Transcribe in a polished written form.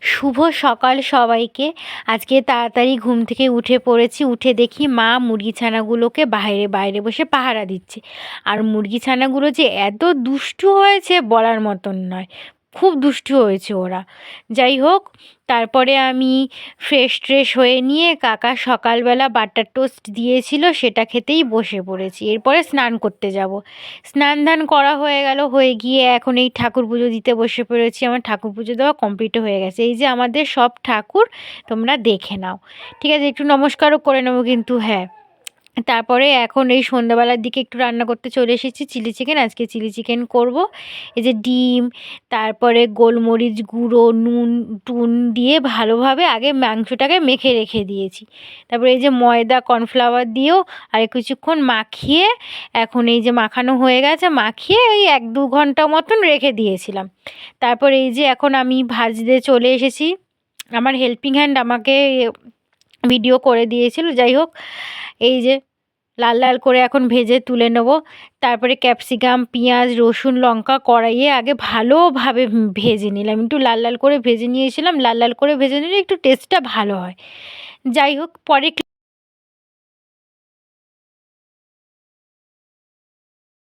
শুভ সকাল সবাইকে। আজকে তাড়াতাড়ি ঘুম থেকে উঠে পড়েছি। উঠে দেখি মা মুরগি ছানাগুলোকে বাইরে বাইরে বসে পাহারা দিচ্ছে। আর মুরগি ছানাগুলো যে এত দুষ্টু হয়েছে বলার মতন নয়, খুব দুষ্টু হয়েছে ওরা। যাই হোক, তারপরে আমি ফ্রেশ হয়ে নিয়ে কাকা সকালবেলা বাটার টোস্ট দিয়েছিল, সেটা খেতেই বসে পড়েছি। এরপরে স্নান করতে যাব। স্নান ধান করা হয়ে গেল, হয়ে গিয়ে এখন এই ঠাকুর পুজো দিতে বসে পড়েছি। আমার ঠাকুর পুজো দেওয়া কমপ্লিট হয়ে গেছে। এই যে আমাদের সব ঠাকুর, তোমরা দেখে নাও। ঠিক আছে, একটু নমস্কারও করে নেবো কিন্তু। হ্যাঁ, তারপরে এখন এই সন্ধ্যাবেলার দিকে একটু রান্না করতে চলে এসেছি চিলি চিকেন। আজকে চিলি চিকেন করব। এই যে ডিম, তারপরে গোলমরিচ গুঁড়ো, নুন টুন দিয়ে ভালোভাবে আগে মাংসটাকে মেখে রেখে দিয়েছি। তারপরে এই যে ময়দা কর্নফ্লাওয়ার দিয়েও আর কিছুক্ষণ মাখিয়ে, এখন এই যে মাখানো হয়ে গেছে, মাখিয়ে ওই 1-2 ঘন্টা মতন রেখে দিয়েছিলাম। তারপর এই যে এখন আমি ভাজতে চলে এসেছি। আমার হেল্পিং হ্যান্ড আমাকে ভিডিও করে দিয়েছিল। যাই হোক, এই যে লাল লাল করে এখন ভেজে তুলে নেব। তারপরে ক্যাপসিকাম, পেঁয়াজ, রসুন, লঙ্কা কড়াইয়ে আগে ভালোভাবে ভেজে নিলাম। একটু লাল লাল করে ভেজে নিয়েছিলাম। লাল লাল করে ভেজে নিলে একটু টেস্টটা ভালো হয়। যাই হোক, পরে